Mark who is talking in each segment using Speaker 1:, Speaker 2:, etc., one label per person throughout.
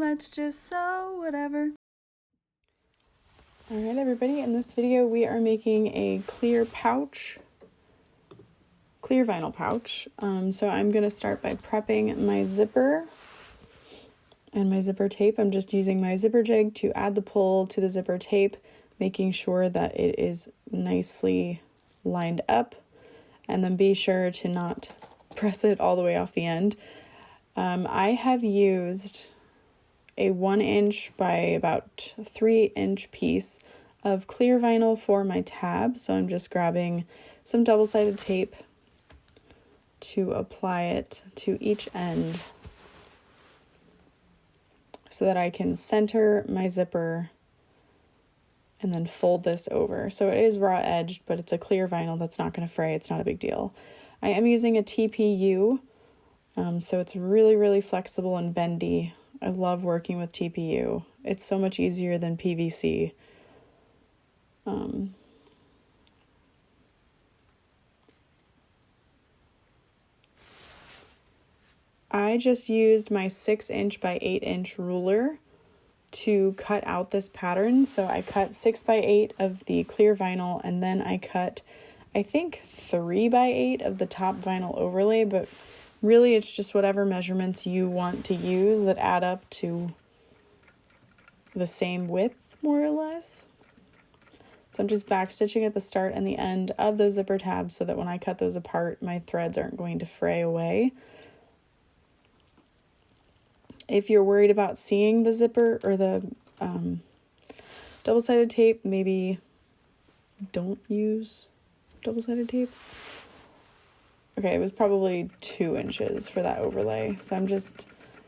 Speaker 1: let's just sew whatever.
Speaker 2: Alright everybody, in this video we are making a clear vinyl pouch. So I'm going to start by prepping my zipper and my zipper tape. I'm just using my zipper jig to add the pull to the zipper tape, making sure that it is nicely lined up, and then be sure to not press it all the way off the end. I have used a 1 inch by about 3 inch piece of clear vinyl for my tab. So I'm just grabbing some double-sided tape to apply it to each end so that I can center my zipper and then fold this over. So it is raw edged, but it's a clear vinyl that's not going to fray. It's not a big deal. I am using a TPU, so it's really, really flexible and bendy. I love working with TPU. It's so much easier than PVC. I just used my 6 inch by 8 inch ruler to cut out this pattern. So I cut 6 by 8 of the clear vinyl, and then I cut, I think, 3 by 8 of the top vinyl overlay, but really it's just whatever measurements you want to use that add up to the same width, more or less. So I'm just backstitching at the start and the end of the zipper tabs so that when I cut those apart, my threads aren't going to fray away. If you're worried about seeing the zipper or the double-sided tape, maybe don't use double-sided tape. Okay, it was probably 2 inches for that overlay. So I'm just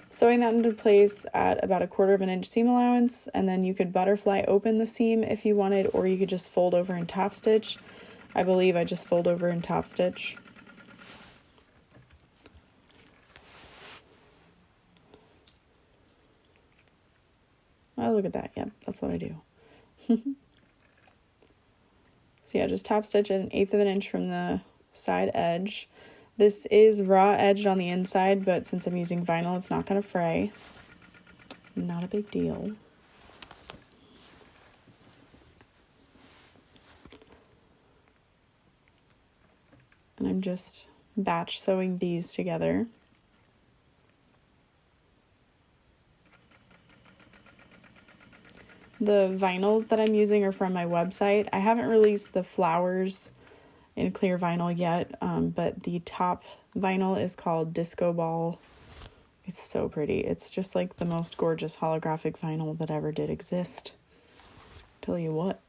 Speaker 2: sewing that into place at about 1/4 inch seam allowance, and then you could butterfly open the seam if you wanted, or you could just fold over and top stitch. I believe I just fold over and top stitch. Oh, look at that. Yep, that's what I do. So yeah, just top stitch at 1/8 inch from the side edge. This is raw edged on the inside, but since I'm using vinyl, it's not going to fray. Not a big deal. And I'm just batch sewing these together. The vinyls that I'm using are from my website. I haven't released the flowers in clear vinyl yet, but the top vinyl is called Disco Ball. It's so pretty. It's just like the most gorgeous holographic vinyl that ever did exist. Tell you what.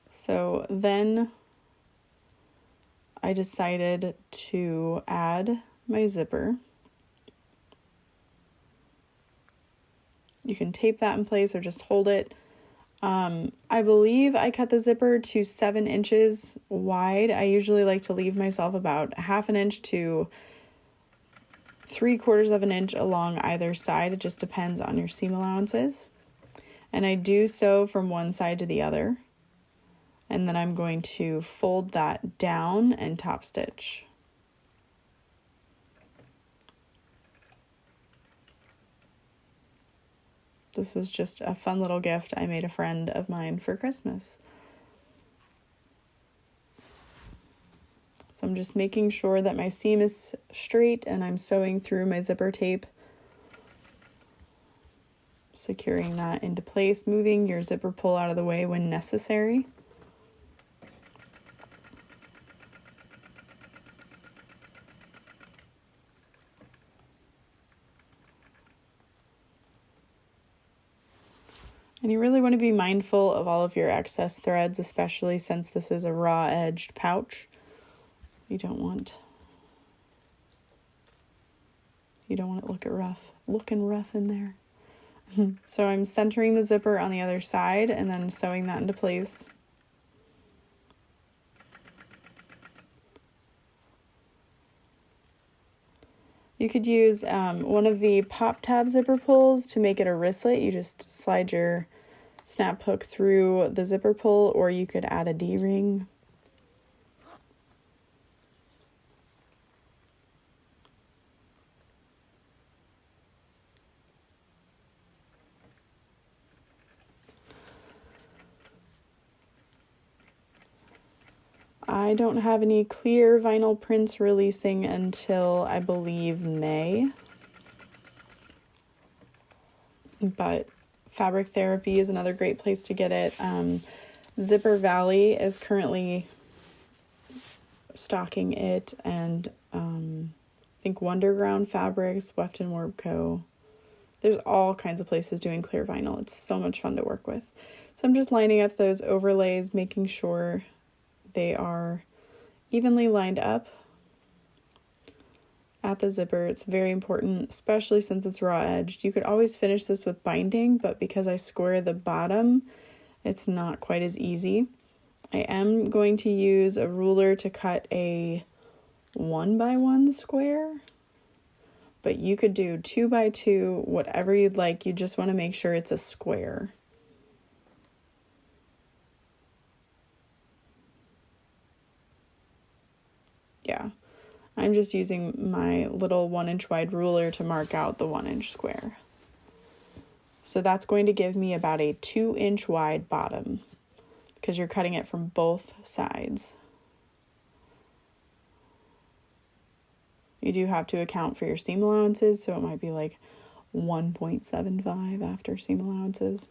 Speaker 2: So then I decided to add my zipper. You can tape that in place or just hold it. I believe I cut the zipper to 7 inches wide. I usually like to leave myself about 1/2 inch to 3/4 inch along either side. It just depends on your seam allowances. And I do sew from one side to the other. And then I'm going to fold that down and top stitch. This was just a fun little gift I made a friend of mine for Christmas. So I'm just making sure that my seam is straight and I'm sewing through my zipper tape, securing that into place, moving your zipper pull out of the way when necessary. And you really want to be mindful of all of your excess threads, especially since this is a raw edged pouch. You don't want it looking rough in there. So I'm centering the zipper on the other side and then sewing that into place. You could use one of the pop tab zipper pulls to make it a wristlet. You just slide your snap hook through the zipper pull, or you could add a D-ring. I don't have any clear vinyl prints releasing until I believe May. But Fabric Therapy is another great place to get it. Zipper Valley is currently stocking it, and I think Wonderground Fabrics, Weft and Warp Co. There's all kinds of places doing clear vinyl. It's so much fun to work with. So I'm just lining up those overlays, making sure they are evenly lined up at the zipper. It's very important, especially since it's raw edged. You could always finish this with binding, but because I square the bottom, it's not quite as easy. I am going to use a ruler to cut a 1x1 square, but you could do 2x2, whatever you'd like. You just want to make sure it's a square. Yeah, I'm just using my little 1-inch wide ruler to mark out the 1-inch square. So that's going to give me about a 2-inch wide bottom, because you're cutting it from both sides. You do have to account for your seam allowances, so it might be like 1.75 after seam allowances.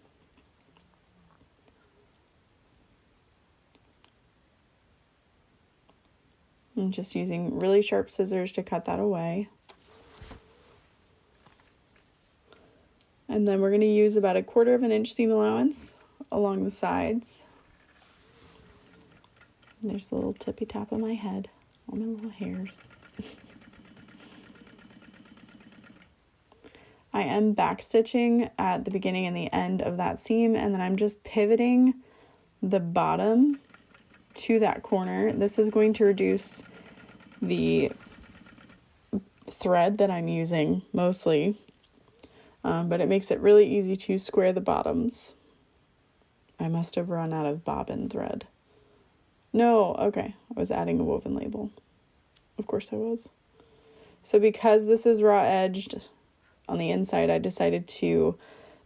Speaker 2: I'm just using really sharp scissors to cut that away. And then we're going to use about 1/4 inch seam allowance along the sides. And there's the little tippy top of my head, all my little hairs. I am backstitching at the beginning and the end of that seam, and then I'm just pivoting the bottom to that corner. This is going to reduce the thread that I'm using mostly, but it makes it really easy to square the bottoms. I must have run out of bobbin thread. No, okay, I was adding a woven label. Of course I was. So because this is raw edged on the inside, I decided to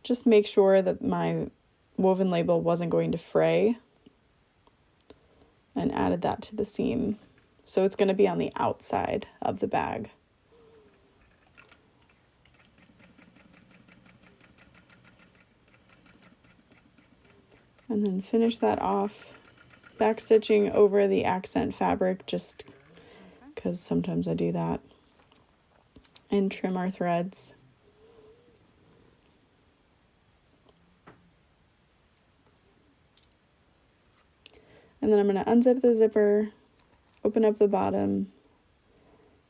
Speaker 2: just make sure that my woven label wasn't going to fray, and added that to the seam. So it's going to be on the outside of the bag. And then finish that off, backstitching over the accent fabric, just because sometimes I do that, and trim our threads. And then I'm going to unzip the zipper, open up the bottom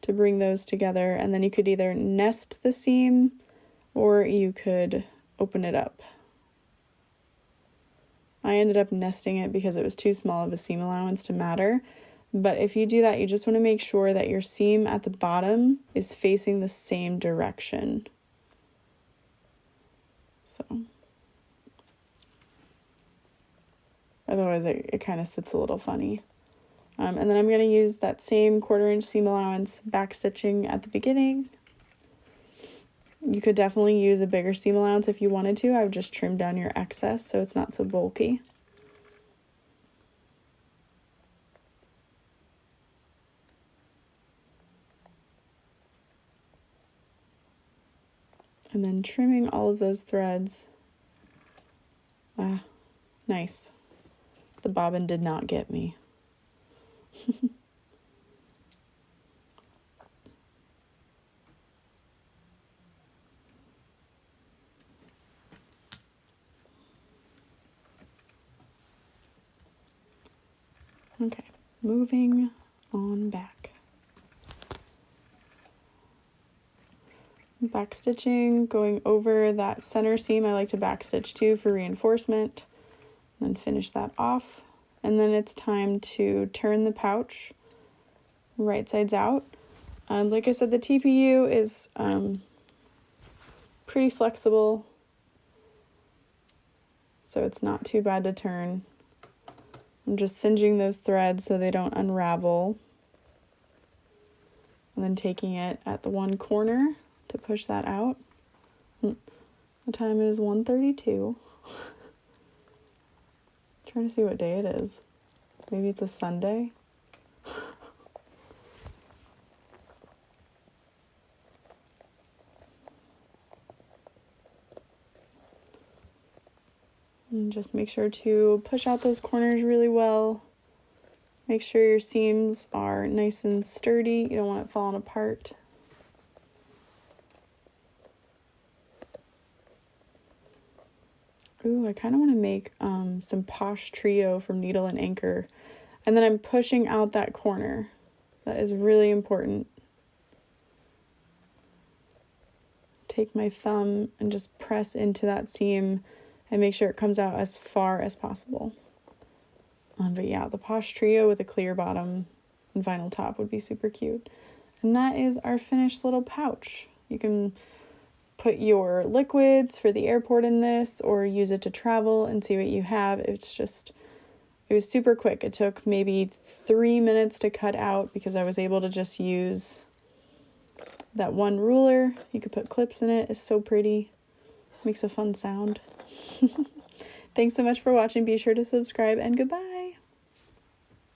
Speaker 2: to bring those together, and then you could either nest the seam or you could open it up. I ended up nesting it because it was too small of a seam allowance to matter. But if you do that, you just want to make sure that your seam at the bottom is facing the same direction. So otherwise it kind of sits a little funny. And then I'm going to use that same 1/4 inch seam allowance backstitching at the beginning. You could definitely use a bigger seam allowance if you wanted to. I would just trim down your excess so it's not so bulky. And then trimming all of those threads. Nice. The bobbin did not get me. Okay, moving on back. Backstitching, going over that center seam. I like to backstitch too for reinforcement. Then finish that off. And then it's time to turn the pouch right sides out. Like I said, the TPU is pretty flexible, so it's not too bad to turn. I'm just singeing those threads so they don't unravel. And then taking it at the one corner to push that out. The time is 1:32. Trying to see what day it is. Maybe it's a Sunday. And just make sure to push out those corners really well. Make sure your seams are nice and sturdy. You don't want it falling apart. Ooh, I kind of want to make some Posh Trio from Needle and Anchor. And then I'm pushing out that corner. That is really important. Take my thumb and just press into that seam and make sure it comes out as far as possible. But yeah, the Posh Trio with a clear bottom and vinyl top would be super cute. And that is our finished little pouch. You can put your liquids for the airport in this or use it to travel and see what you have. It was super quick. It took maybe 3 minutes to cut out because I was able to just use that one ruler. You could put clips in it. It's so pretty. Makes a fun sound. Thanks so much for watching. Be sure to subscribe and goodbye.